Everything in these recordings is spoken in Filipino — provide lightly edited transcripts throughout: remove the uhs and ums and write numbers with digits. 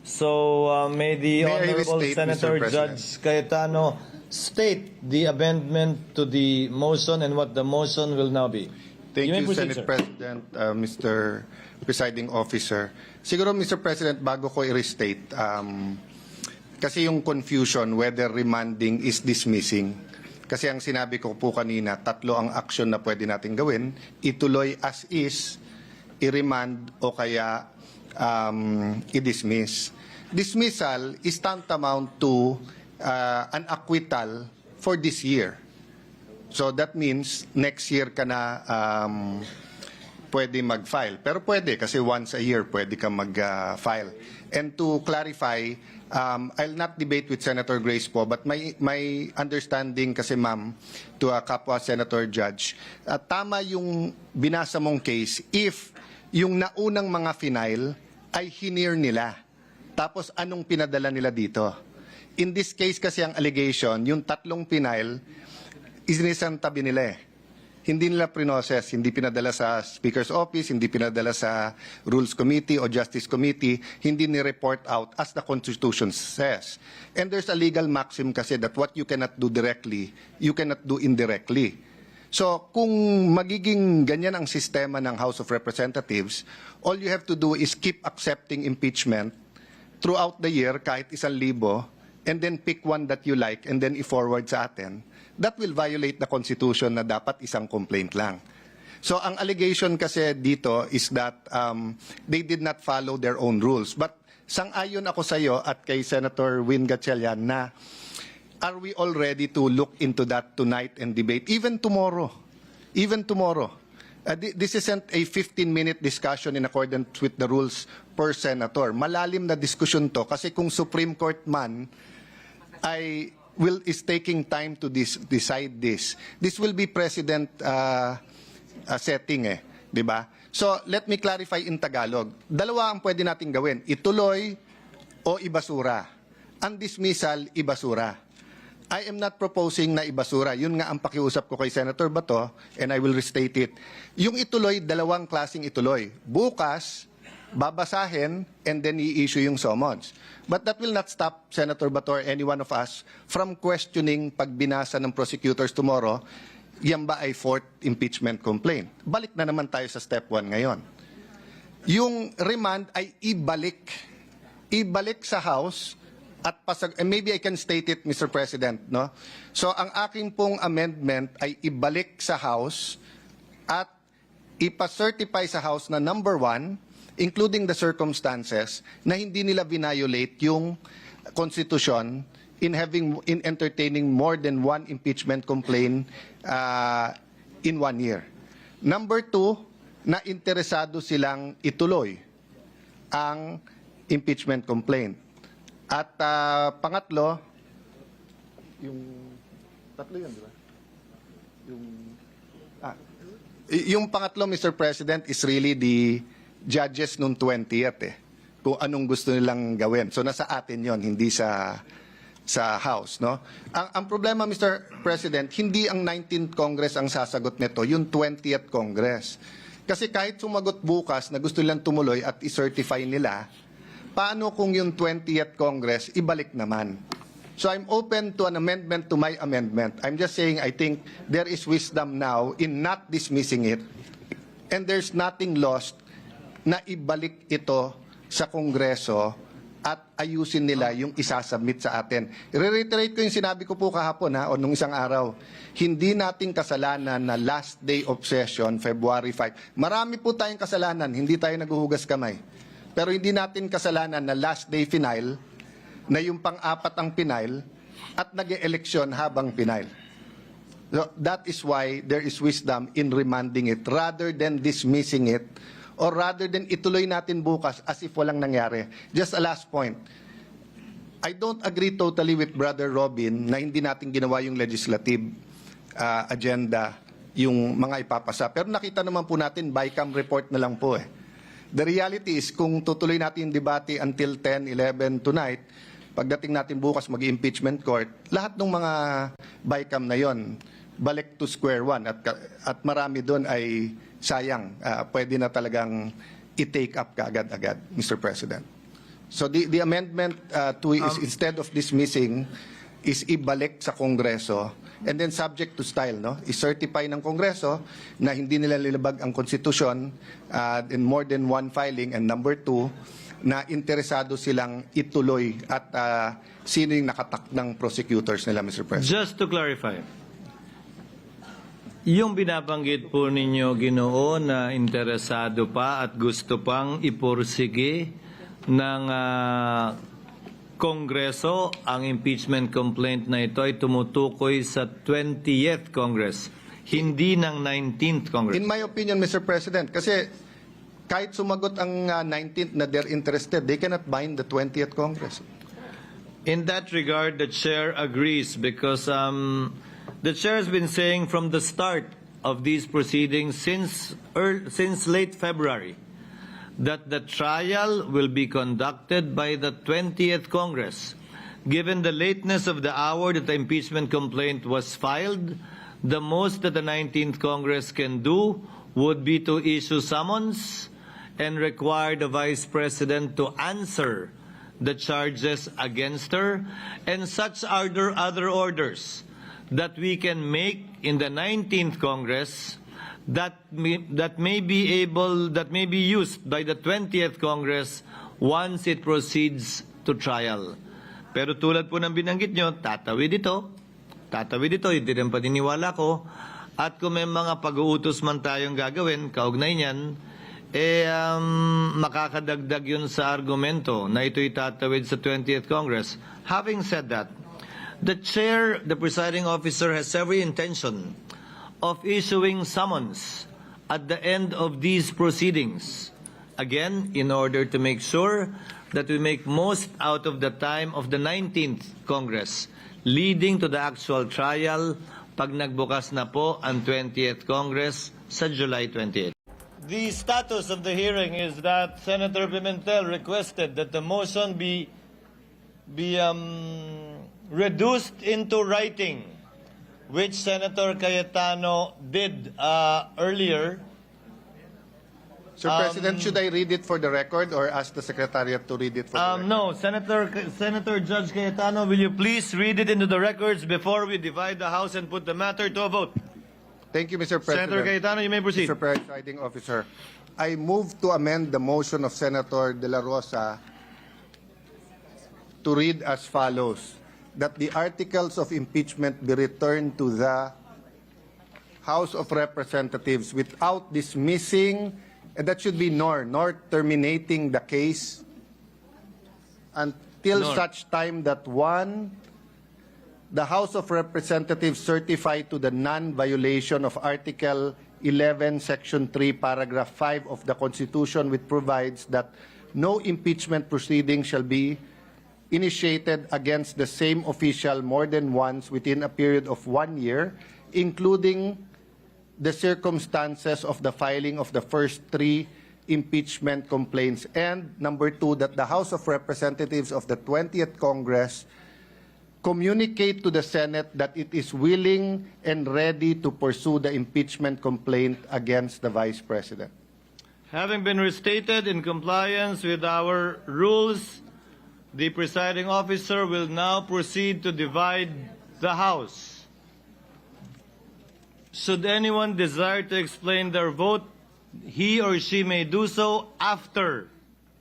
So may the May I Honorable restate, Senator Mr. President? Judge Cayetano state the amendment to the motion and what the motion will now be. Thank may you, proceed, Senate sir. President, Mr. Presiding Officer. Siguro, Mr. President, bago ko i-restate, kasi yung confusion whether remanding is dismissing. Kasi ang sinabi ko po kanina, tatlo ang action na pwede natin gawin. Ituloy as is, i-remand o kaya i-dismiss. Dismissal is tantamount to an acquittal for this year. So that means next year ka na pwede mag-file. Pero pwede kasi once a year pwede ka mag-file. And to clarify, I'll not debate with Senator Grace po, but my understanding kasi ma'am to a kapwa Senator Judge, tama yung binasa mong case if yung naunang mga final ay hinir nila. Tapos anong pinadala nila dito? In this case kasi ang allegation, yung tatlong final, isinisantabi nila eh. Hindi nila pre-process, hindi pinadala sa Speaker's Office, hindi pinadala sa Rules Committee o Justice Committee, hindi ni-report out as the Constitution says. And there's a legal maxim kasi that what you cannot do directly, you cannot do indirectly. So kung magiging ganyan ang sistema ng House of Representatives, all you have to do is keep accepting impeachment throughout the year, kahit 1,000, and then pick one that you like and then i-forward sa atin. That will violate the Constitution na dapat isang complaint lang. So ang allegation kasi dito is that they did not follow their own rules. But sang-ayon ako sa iyo at kay Senator Win Gatchalian na are we all ready to look into that tonight and debate? Even tomorrow. Even tomorrow. This isn't a 15-minute discussion in accordance with the rules per senator. Malalim na diskusyon to kasi kung Supreme Court man is taking time to decide this. This will be precedent setting eh, 'di ba? So let me clarify in Tagalog. Dalawa ang pwede nating gawin, ituloy o ibasura. Ang dismissal, ibasura. I am not proposing na ibasura. Yun nga ang pakiusap ko kay Senator Bato, and I will restate it. Yung ituloy, dalawang klaseng ituloy. Bukas, babasahin, and then i-issue yung summons. But that will not stop Senator Bato or any one of us from questioning pag binasa ng prosecutors tomorrow, yan ba ay fourth impeachment complaint? Balik na naman tayo sa step 1 ngayon. Yung remand ay ibalik. Ibalik sa House at and maybe I can state it, Mr. President, no? So ang aking pong amendment ay ibalik sa House at ipa-certify sa House na number 1, including the circumstances, na hindi nila violate yung Constitution in entertaining more than one impeachment complaint in 1 year. Number 2, na interesado silang ituloy ang impeachment complaint. At pangatlo, yung tatlo yun, di ba? Yung pangatlo, Mr. President, is really the judges nung 20th eh. Kung anong gusto nilang gawin. So nasa atin yon, hindi sa House, no? Ang problema, Mr. President, hindi ang 19th Congress ang sasagot nito, yung 20th Congress. Kasi kahit sumagot bukas na gusto nilang tumuloy at i-certify nila, paano kung yung 20th Congress ibalik naman? So I'm open to an amendment to my amendment. I'm just saying I think there is wisdom now in not dismissing it, and there's nothing lost na ibalik ito sa Kongreso at ayusin nila yung isasubmit sa atin. I-reiterate ko yung sinabi ko po kahapon o nung isang araw. Hindi nating kasalanan na last day of session, February 5. Marami po tayong kasalanan, hindi tayo naghuhugas kamay. Pero hindi natin kasalanan na last day final, na yung pang-apat ang final, at nag-e-eleksyon habang final. So that is why there is wisdom in remanding it rather than dismissing it or rather than ituloy natin bukas as if walang nangyari. Just a last point. I don't agree totally with Brother Robin na hindi natin ginawa yung legislative agenda, yung mga ipapasa. Pero nakita naman po natin, BICAM report na lang po eh. The reality is, kung tutuloy natin yung debate until 10, 11 tonight, pagdating natin bukas mag-impeachment court, lahat ng mga BICAM na yon balik to square one. At marami doon ay sayang. Pwede na talagang i-take up kaagad-agad, Mr. President. So the amendment is instead of dismissing, is ibalik sa Kongreso and then subject to style, no? I-certify ng Kongreso na hindi nila nilabag ang konstitusyon in more than one filing, and number two, na interesado silang ituloy at sino yung nakatakdang prosecutors nila, Mr. President. Just to clarify, yung binabanggit po ninyo, Ginoo, na interesado pa at gusto pang ipursige ng Kongreso ang impeachment complaint na ito ay tumutukoy sa 20th Congress, hindi ng 19th Congress. In my opinion, Mr. President, kasi kahit sumagot ang 19th na they're interested, they cannot bind the 20th Congress. In that regard, the chair agrees because the chair has been saying from the start of these proceedings since late February that the trial will be conducted by the 20th Congress. Given the lateness of the hour that the impeachment complaint was filed, the most that the 19th Congress can do would be to issue summons and require the Vice President to answer the charges against her, and such other orders that we can make in the 19th Congress that may be used by the 20th Congress once it proceeds to trial. Pero tulad po ng binanggit nyo, tatawid ito, hindi rin paniniwala ko, at kung may mga pag-uutos man tayong gagawin, kaugnay niyan, makakadagdag yun sa argumento na ito'y tatawid sa 20th Congress. Having said that, the chair, the presiding officer, has every intention of issuing summons at the end of these proceedings. Again, in order to make sure that we make most out of the time of the 19th Congress, leading to the actual trial pag nagbukas na po ang 20th Congress sa July 28. The status of the hearing is that Senator Pimentel requested that the motion be reduced into writing, which Senator Cayetano did earlier. Sir President, should I read it for the record or ask the Secretariat to read it for the record? No, Senator Judge Cayetano, will you please read it into the records before we divide the House and put the matter to a vote? Thank you, Mr. President. Senator Cayetano, you may proceed. Mr. Presiding Officer, I move to amend the motion of Senator De La Rosa to read as follows: that the articles of impeachment be returned to the House of Representatives without dismissing, and that should be nor terminating the case until such time that one, the House of Representatives certify to the non-violation of Article 11, Section 3, Paragraph 5 of the Constitution, which provides that no impeachment proceeding shall be initiated against the same official more than once within a period of 1 year, including the circumstances of the filing of the first 3 impeachment complaints. And number 2, that the House of Representatives of the 20th Congress communicate to the Senate that it is willing and ready to pursue the impeachment complaint against the Vice President. Having been restated in compliance with our rules, the presiding officer will now proceed to divide the House. Should anyone desire to explain their vote, he or she may do so after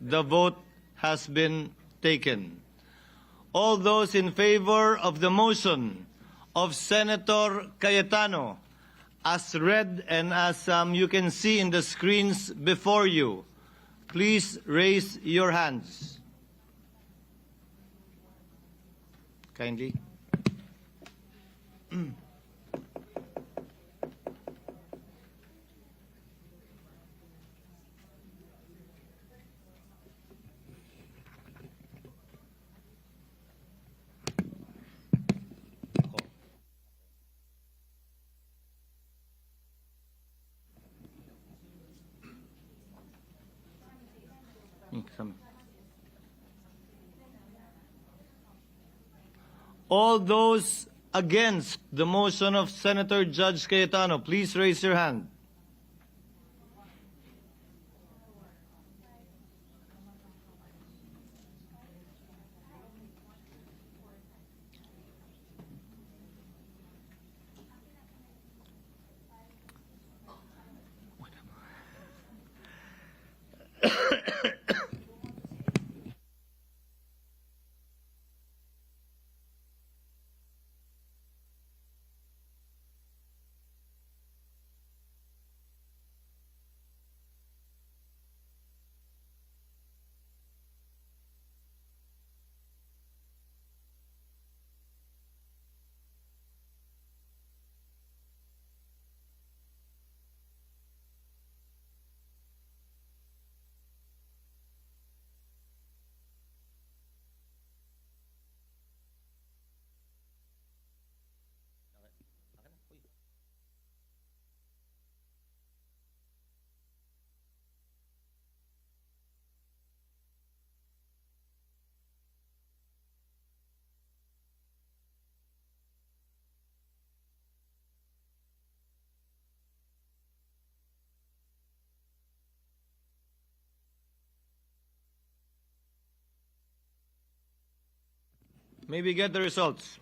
the vote has been taken. All those in favor of the motion of Senator Cayetano, as read and as you can see in the screens before you, please raise your hands. Kindly. All those against the motion of Senator Judge Cayetano, please raise your hand. May we get the results?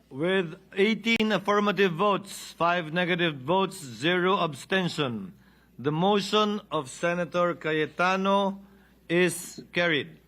With 18 affirmative votes, 5 negative votes, 0 abstention, the motion of Senator Cayetano is carried.